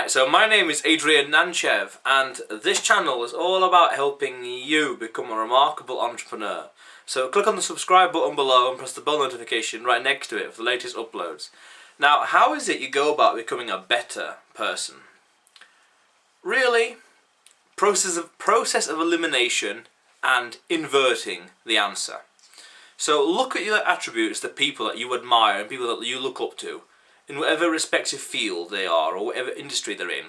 Right, so my name is Adrian Nantchev, and this channel is all about helping you become a remarkable entrepreneur. So click on the subscribe button below and press the bell notification right next to it for the latest uploads. Now, how is it you go about becoming a better person? Really, process of elimination and inverting the answer. So look at your attributes, the people that you admire and people that you look up to, in whatever respective field they are or whatever industry they're in,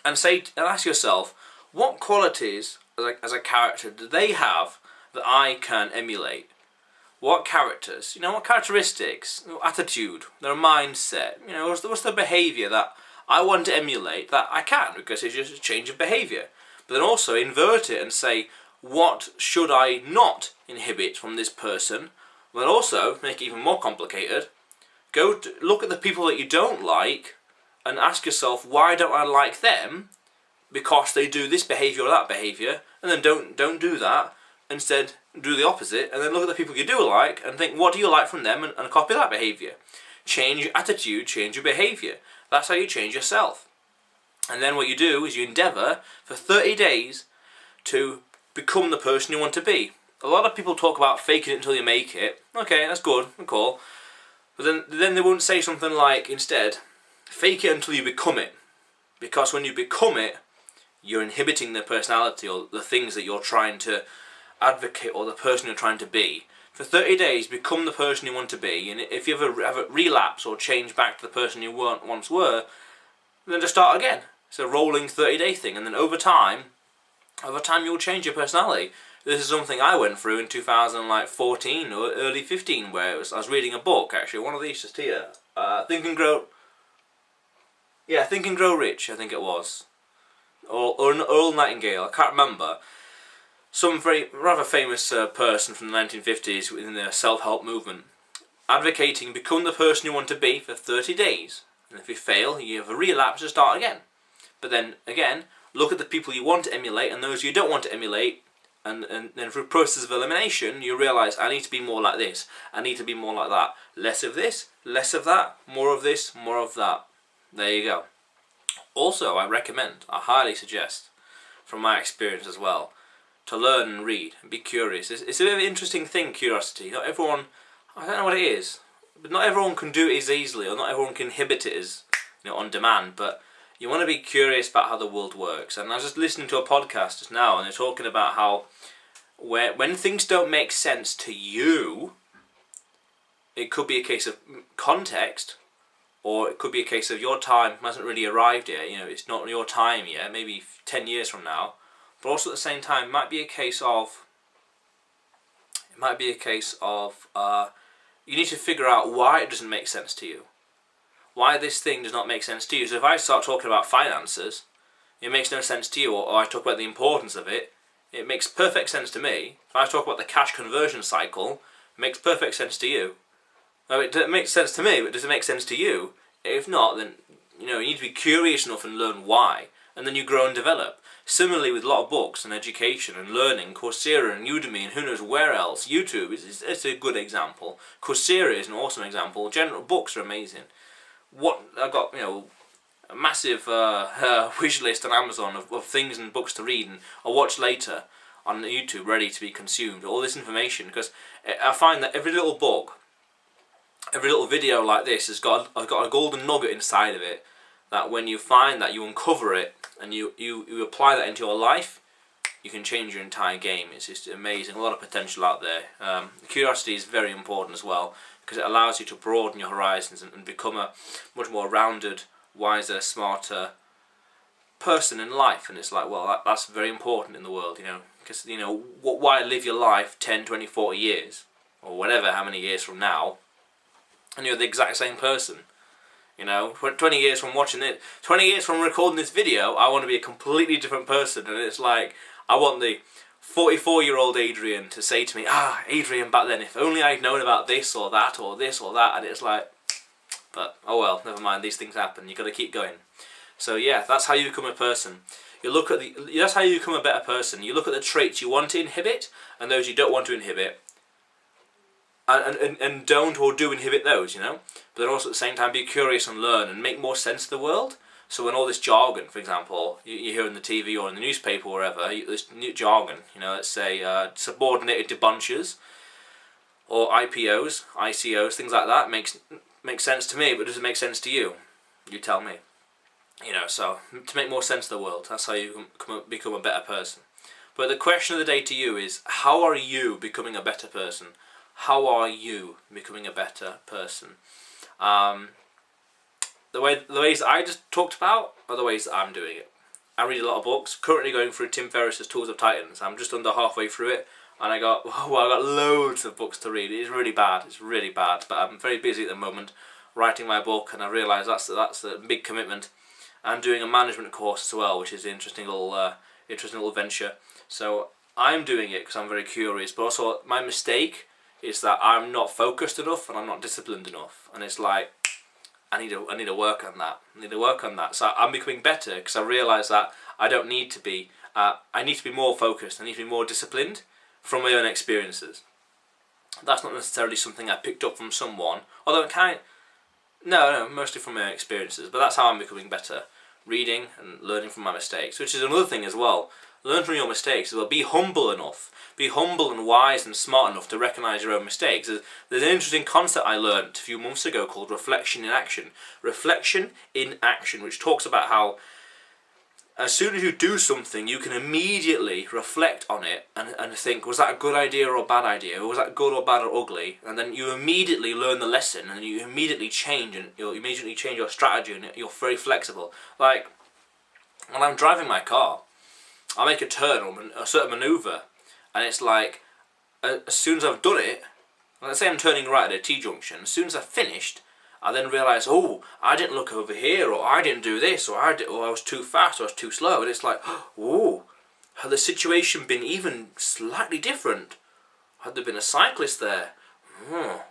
and ask yourself, what qualities as a character do they have that I can emulate? What characters, what characteristics, attitude, their mindset, what's the behaviour that I want to emulate that I can, because it's just a change of behaviour. But then also invert it and say, what should I not inhibit from this person? But then also, make it even more complicated, look at the people that you don't like and ask yourself, why don't I like them? Because they do this behaviour or that behaviour, and then don't do that. Instead, do the opposite, and then look at the people you do like and think, what do you like from them, and copy that behaviour. Change your attitude, change your behaviour. That's how you change yourself. And then what you do is you endeavour for 30 days to become the person you want to be. A lot of people talk about faking it until you make it. Okay, that's good, cool. But then they won't say something like, instead, fake it until you become it. Because when you become it, you're inhibiting the personality or the things that you're trying to advocate or the person you're trying to be. For 30 days, become the person you want to be. And if you ever have a relapse or change back to the person you once were, then just start again. It's a rolling 30-day thing. And then over time you'll change your personality. This is something I went through in 2014 or early 15, where I was reading a book, actually, one of these just here, Think and Grow Rich, I think it was, or Earl Nightingale, I can't remember. Some rather famous person from the 1950s within the self-help movement, advocating become the person you want to be for 30 days, and if you fail, you have a relapse to start again. But then again, look at the people you want to emulate and those you don't want to emulate. And then through a process of elimination, you realise, I need to be more like this, I need to be more like that. Less of this, less of that, more of this, more of that. There you go. Also, I highly suggest, from my experience as well, to learn and read and be curious. It's a bit of an interesting thing, curiosity. Not everyone, I don't know what it is, but not everyone can do it as easily, or not everyone can inhibit it as on demand, but you want to be curious about how the world works. And I was just listening to a podcast just now, and they're talking about how when things don't make sense to you, it could be a case of context, or it could be a case of your time hasn't really arrived yet. It's not your time yet, maybe 10 years from now. But also at the same time, it might be a case of you need to figure out why it doesn't make sense to you. Why this thing does not make sense to you. So if I start talking about finances, it makes no sense to you, or I talk about the importance of it, it makes perfect sense to me. If I talk about the cash conversion cycle, it makes perfect sense to you. No, it makes sense to me, but does it make sense to you? If not, then you need to be curious enough and learn why, and then you grow and develop. Similarly with a lot of books and education and learning, Coursera and Udemy and who knows where else, YouTube is a good example. Coursera is an awesome example. General books are amazing. I've got a massive wish list on Amazon of things and books to read, and I'll watch later on YouTube, ready to be consumed. All this information, because I find that every little book, every little video like this has got a golden nugget inside of it, that when you find that, you uncover it and you apply that into your life, you can change your entire game. It's just amazing. A lot of potential out there. Curiosity is very important as well, because it allows you to broaden your horizons and become a much more rounded, wiser, smarter person in life. And it's like, well, that's very important in the world, because why live your life 10, 20, 40 years, or whatever, how many years from now, and you're the exact same person. 20 years from watching it, 20 years from recording this video, I want to be a completely different person. And it's like, I want the 44-year-old Adrian to say to me, Adrian back then, if only I'd known about this or that or this or that. And it's like, but oh well, never mind, these things happen, you've got to keep going. So yeah, that's how you become a person. That's how you become a better person. You look at the traits you want to inhibit and those you don't want to inhibit, and don't or do inhibit those, But then also at the same time be curious and learn and make more sense of the world. So when all this jargon, for example, you hear in the TV or in the newspaper or wherever, this new jargon, let's say subordinated debentures or IPOs, ICOs, things like that, makes sense to me, but does it make sense to you? You tell me. So to make more sense of the world, that's how you become a better person. But the question of the day to you is, how are you becoming a better person? How are you becoming a better person? The ways that I just talked about are the ways that I'm doing it. I read a lot of books. Currently going through Tim Ferriss's Tools of Titans. I'm just under halfway through it, and I got loads of books to read. It's really bad. But I'm very busy at the moment writing my book, and I realise that's a big commitment. I'm doing a management course as well, which is an interesting little venture. So I'm doing it because I'm very curious. But also my mistake is that I'm not focused enough and I'm not disciplined enough, and it's like, I need to work on that. So I'm becoming better because I realise that I don't need to be. I need to be more focused. I need to be more disciplined from my own experiences. That's not necessarily something I picked up from someone, although it no, mostly from my own experiences. But that's how I'm becoming better, reading and learning from my mistakes, which is another thing as well. Learn from your mistakes as well. Be humble enough. Be humble and wise and smart enough to recognise your own mistakes. There's an interesting concept I learned a few months ago called reflection in action. Reflection in action, which talks about how as soon as you do something, you can immediately reflect on it and think, was that a good idea or a bad idea? Or was that good or bad or ugly? And then you immediately learn the lesson and you immediately change, and you immediately change your strategy, and you're very flexible. Like, when I'm driving my car, I make a turn or a certain manoeuvre, and it's like, as soon as I've done it, let's say I'm turning right at a T-junction, as soon as I've finished, I then realise, oh, I didn't look over here, or I didn't do this, or I was too fast, or I was too slow, and it's like, oh, had the situation been even slightly different? Had there been a cyclist there? Not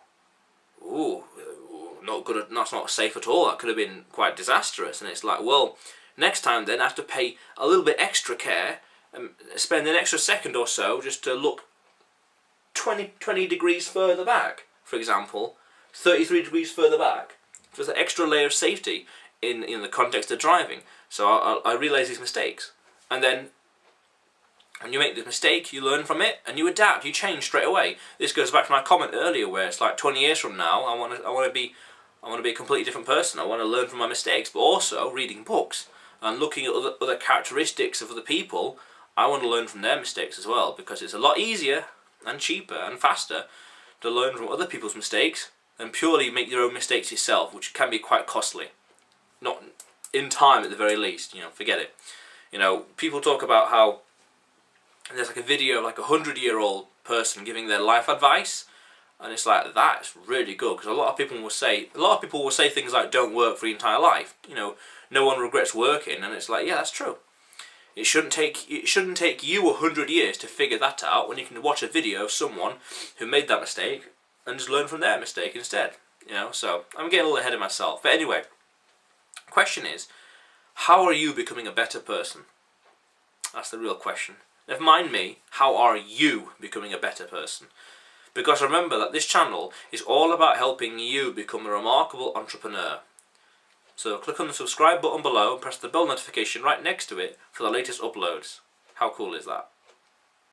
good. That's not safe at all. That could have been quite disastrous. And it's like, well, next time then I have to pay a little bit extra care and spend an extra second or so just to look 20 degrees further back, for example, 33 degrees further back. There's an extra layer of safety in the context of driving. So I realise these mistakes, and then when you make the mistake, you learn from it and you adapt. You change straight away. This goes back to my comment earlier, where it's like 20 years from now, I want to be a completely different person. I want to learn from my mistakes, but also reading books and looking at other characteristics of other people. I want to learn from their mistakes as well, because it's a lot easier and cheaper and faster to learn from other people's mistakes than purely make your own mistakes yourself, which can be quite costly. Not in time, at the very least. Forget it. People talk about how there's like a video of like 100-year-old person giving their life advice, and it's like, that's really good, because a lot of people will say things like, don't work for your entire life. No one regrets working, and it's like, yeah, that's true. It shouldn't take you 100 years to figure that out, when you can watch a video of someone who made that mistake and just learn from their mistake instead. So I'm getting a little ahead of myself. But anyway, the question is, how are you becoming a better person? That's the real question. Never mind me, how are you becoming a better person? Because remember that this channel is all about helping you become a remarkable entrepreneur. So click on the subscribe button below and press the bell notification right next to it for the latest uploads. How cool is that?